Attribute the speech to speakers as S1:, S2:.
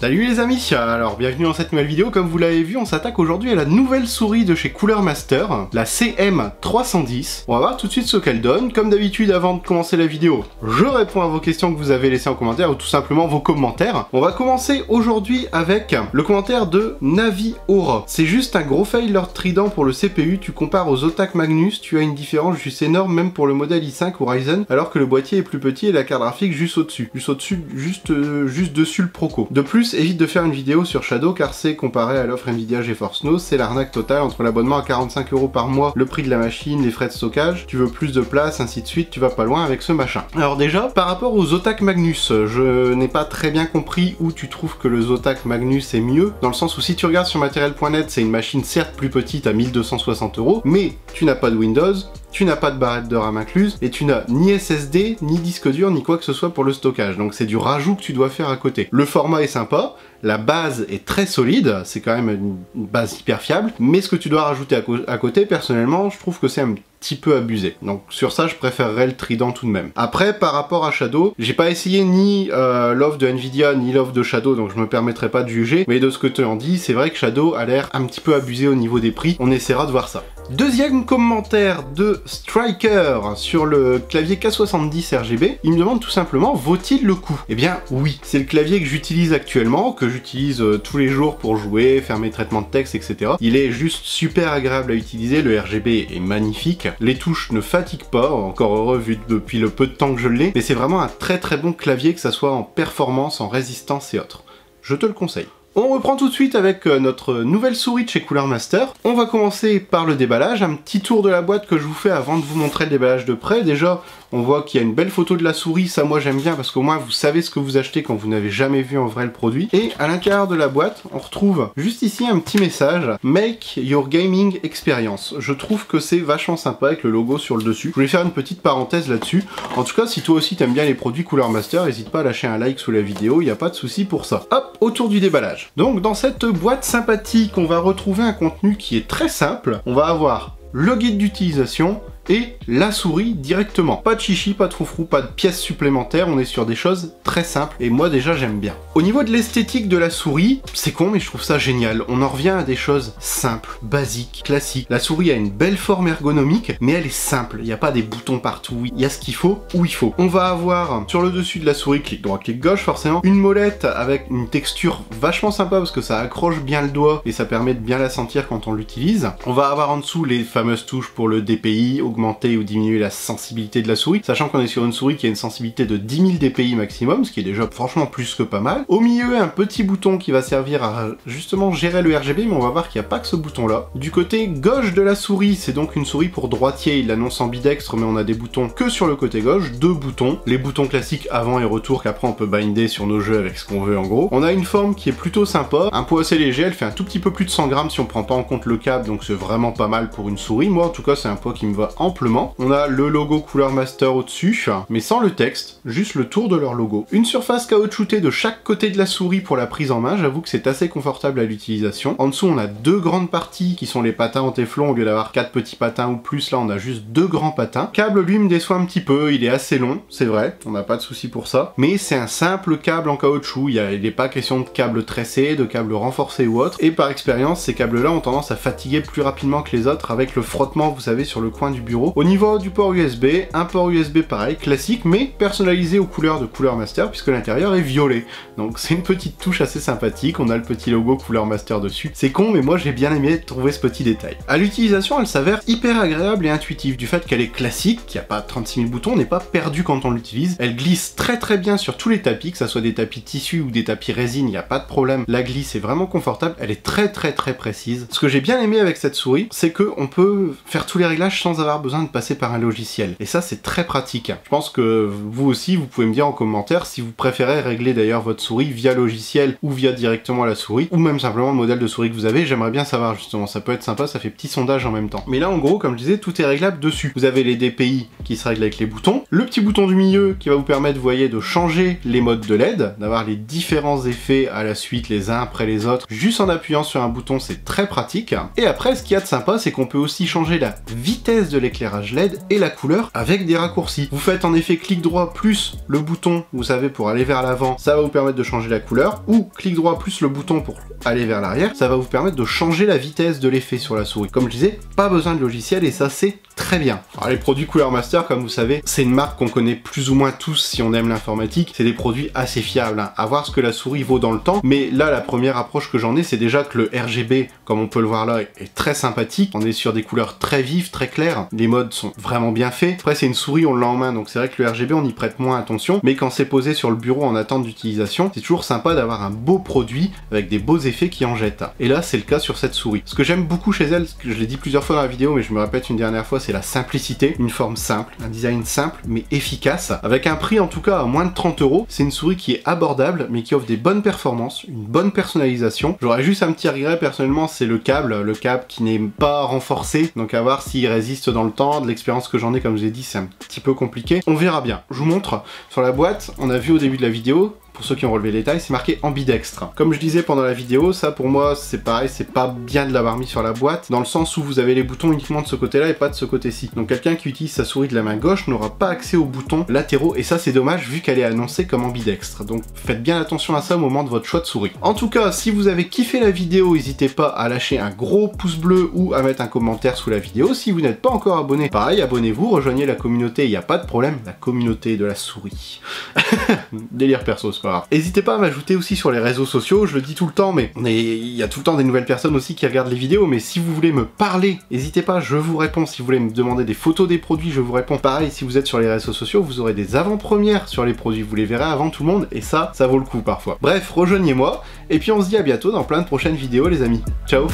S1: Salut les amis, alors bienvenue dans cette nouvelle vidéo. Comme vous l'avez vu, on s'attaque aujourd'hui à la nouvelle souris de chez Cooler Master, la CM310. On va voir tout de suite ce qu'elle donne. Comme d'habitude, avant de commencer la vidéo, je réponds à vos questions que vous avez laissées en commentaire ou tout simplement vos commentaires. On va commencer aujourd'hui avec le commentaire de Navi Aura. C'est juste un gros fail leur trident pour le CPU. Tu compares aux Zotac Magnus, tu as une différence juste énorme même pour le modèle i5 ou Ryzen, alors que le boîtier est plus petit et la carte graphique juste au-dessus. Juste dessus le Proco. De plus, évite de faire une vidéo sur Shadow car c'est comparé à l'offre Nvidia GeForce Now, c'est l'arnaque totale entre l'abonnement à 45 € par mois, le prix de la machine, les frais de stockage, tu veux plus de place, ainsi de suite, tu vas pas loin avec ce machin. Alors déjà, par rapport aux Zotac Magnus, je n'ai pas très bien compris où tu trouves que le Zotac Magnus est mieux, dans le sens où si tu regardes sur matériel.net, c'est une machine certes plus petite à 1260 €, mais tu n'as pas de Windows, tu n'as pas de barrette de RAM incluse, et tu n'as ni SSD, ni disque dur, ni quoi que ce soit pour le stockage. Donc c'est du rajout que tu dois faire à côté. Le format est sympa, la base est très solide, c'est quand même une base hyper fiable, mais ce que tu dois rajouter à côté, personnellement, je trouve que c'est un petit peu abusé. Donc sur ça, je préférerais le trident tout de même. Après, par rapport à Shadow, j'ai pas essayé ni l'offre de Nvidia, ni l'offre de Shadow, donc je me permettrai pas de juger, mais de ce que tu en dis, c'est vrai que Shadow a l'air un petit peu abusé au niveau des prix, on essaiera de voir ça. Deuxième commentaire de Striker sur le clavier K70 RGB, il me demande tout simplement, vaut-il le coup? Eh bien oui, c'est le clavier que j'utilise actuellement, que j'utilise tous les jours pour jouer, faire mes traitements de texte, etc. Il est juste super agréable à utiliser, le RGB est magnifique, les touches ne fatiguent pas, encore heureux vu depuis le peu de temps que je l'ai, mais c'est vraiment un très bon clavier, que ça soit en performance, en résistance et autres. Je te le conseille. On reprend tout de suite avec notre nouvelle souris de chez Cooler Master. On va commencer par le déballage, un petit tour de la boîte que je vous fais avant de vous montrer le déballage de près. Déjà, on voit qu'il y a une belle photo de la souris, ça moi j'aime bien parce qu'au moins vous savez ce que vous achetez quand vous n'avez jamais vu en vrai le produit. Et à l'intérieur de la boîte, on retrouve juste ici un petit message, Make your gaming experience. Je trouve que c'est vachement sympa avec le logo sur le dessus. Je voulais faire une petite parenthèse là-dessus. En tout cas, si toi aussi t'aimes bien les produits Cooler Master, n'hésite pas à lâcher un like sous la vidéo, il n'y a pas de souci pour ça. Hop, autour du déballage. Donc dans cette boîte sympathique, on va retrouver un contenu qui est très simple. On va avoir le guide d'utilisation et la souris directement. Pas de chichi, pas de froufrou, pas de pièces supplémentaires, on est sur des choses très simples et moi déjà j'aime bien. Au niveau de l'esthétique de la souris, c'est con mais je trouve ça génial. On en revient à des choses simples, basiques, classiques. La souris a une belle forme ergonomique mais elle est simple, il n'y a pas des boutons partout, il y a ce qu'il faut où il faut. On va avoir sur le dessus de la souris, clic droit, clic gauche forcément, une molette avec une texture vachement sympa parce que ça accroche bien le doigt et ça permet de bien la sentir quand on l'utilise. On va avoir en dessous les fameuses touches pour le DPI, augmenter ou diminuer la sensibilité de la souris, sachant qu'on est sur une souris qui a une sensibilité de 10 000 dpi maximum, ce qui est déjà franchement plus que pas mal. Au milieu, un petit bouton qui va servir à justement gérer le RGB, mais on va voir qu'il n'y a pas que ce bouton-là. Du côté gauche de la souris, c'est donc une souris pour droitier, il l'annonce ambidextre, mais on a des boutons que sur le côté gauche, deux boutons, les boutons classiques avant et retour qu'après on peut binder sur nos jeux avec ce qu'on veut en gros. On a une forme qui est plutôt sympa, un poids assez léger, elle fait un tout petit peu plus de 100 grammes si on prend pas en compte le câble, donc c'est vraiment pas mal pour une souris. Moi en tout cas c'est un poids qui me va amplement. On a le logo Cooler Master au-dessus, mais sans le texte, juste le tour de leur logo. Une surface caoutchoutée de chaque côté de la souris pour la prise en main, j'avoue que c'est assez confortable à l'utilisation. En dessous on a deux grandes parties qui sont les patins en téflon, au lieu d'avoir 4 petits patins ou plus, là on a juste deux grands patins. Câble lui me déçoit un petit peu, il est assez long, c'est vrai, on n'a pas de souci pour ça, mais c'est un simple câble en caoutchouc, il n'est pas question de câble tressé, de câble renforcé ou autre, et par expérience ces câbles là ont tendance à fatiguer plus rapidement que les autres avec le frottement vous savez sur le coin du bureau. Au niveau du port USB, un port USB pareil, classique, mais personnalisé aux couleurs de Cooler Master, puisque l'intérieur est violet. Donc c'est une petite touche assez sympathique, on a le petit logo Cooler Master dessus. C'est con, mais moi j'ai bien aimé trouver ce petit détail. À l'utilisation, elle s'avère hyper agréable et intuitive, du fait qu'elle est classique, qu'il n'y a pas 36 000 boutons, on n'est pas perdu quand on l'utilise. Elle glisse très bien sur tous les tapis, que ça soit des tapis tissu ou des tapis résine, il n'y a pas de problème. La glisse est vraiment confortable, elle est très précise. Ce que j'ai bien aimé avec cette souris, c'est qu'on peut faire tous les réglages sans avoir besoin de passer par un logiciel. Et ça, c'est très pratique. Je pense que vous aussi, vous pouvez me dire en commentaire si vous préférez régler d'ailleurs votre souris via logiciel ou via directement la souris, ou même simplement le modèle de souris que vous avez. J'aimerais bien savoir justement, ça peut être sympa, ça fait petit sondage en même temps. Mais là, en gros, comme je disais, tout est réglable dessus. Vous avez les DPI qui se règlent avec les boutons, le petit bouton du milieu qui va vous permettre, vous voyez, de changer les modes de LED, d'avoir les différents effets à la suite, les uns après les autres, juste en appuyant sur un bouton, c'est très pratique. Et après, ce qu'il y a de sympa, c'est qu'on peut aussi changer la vitesse de l'écran l'éclairage LED et la couleur avec des raccourcis. Vous faites en effet clic droit plus le bouton, vous savez, pour aller vers l'avant, ça va vous permettre de changer la couleur, ou clic droit plus le bouton pour aller vers l'arrière, ça va vous permettre de changer la vitesse de l'effet sur la souris. Comme je disais, pas besoin de logiciel et ça c'est très bien. Alors les produits Cooler Master, comme vous savez, c'est une marque qu'on connaît plus ou moins tous si on aime l'informatique, c'est des produits assez fiables, hein. À voir ce que la souris vaut dans le temps, mais là la première approche que j'en ai, c'est déjà que le RGB, comme on peut le voir là, est très sympathique. On est sur des couleurs très vives, très claires, les modes sont vraiment bien faits. Après c'est une souris, on l'a en main, donc c'est vrai que le RGB on y prête moins attention, mais quand c'est posé sur le bureau en attente d'utilisation, c'est toujours sympa d'avoir un beau produit avec des beaux effets qui en jettent. Et là c'est le cas sur cette souris. Ce que j'aime beaucoup chez elle, ce que je l'ai dit plusieurs fois dans la vidéo, mais je me répète une dernière fois, c'est la simplicité, une forme simple, un design simple mais efficace, avec un prix en tout cas à moins de 30 €. C'est une souris qui est abordable mais qui offre des bonnes performances, une bonne personnalisation. J'aurais juste un petit regret personnellement, c'est le câble qui n'est pas renforcé, donc à voir s'il résiste dans le temps. De l'expérience que j'en ai, comme je l'ai dit, c'est un petit peu compliqué. On verra bien. Je vous montre sur la boîte, on a vu au début de la vidéo, pour ceux qui ont relevé les détails, c'est marqué ambidextre. Comme je disais pendant la vidéo, ça pour moi c'est pareil, c'est pas bien de l'avoir mis sur la boîte, dans le sens où vous avez les boutons uniquement de ce côté-là et pas de ce côté-ci. Donc quelqu'un qui utilise sa souris de la main gauche n'aura pas accès aux boutons latéraux, et ça c'est dommage vu qu'elle est annoncée comme ambidextre. Donc faites bien attention à ça au moment de votre choix de souris. En tout cas, si vous avez kiffé la vidéo, n'hésitez pas à lâcher un gros pouce bleu ou à mettre un commentaire sous la vidéo. Si vous n'êtes pas encore abonné, pareil, abonnez-vous, rejoignez la communauté, il n'y a pas de problème, la communauté de la souris. Délire perso, c'est pas grave. N'hésitez pas à m'ajouter aussi sur les réseaux sociaux, je le dis tout le temps, mais il y a tout le temps des nouvelles personnes aussi qui regardent les vidéos, mais si vous voulez me parler, n'hésitez pas, je vous réponds. Si vous voulez me demander des photos des produits, je vous réponds. Pareil, si vous êtes sur les réseaux sociaux, vous aurez des avant-premières sur les produits, vous les verrez avant tout le monde, et ça vaut le coup parfois. Bref, rejoignez-moi, et puis on se dit à bientôt dans plein de prochaines vidéos les amis. Ciao!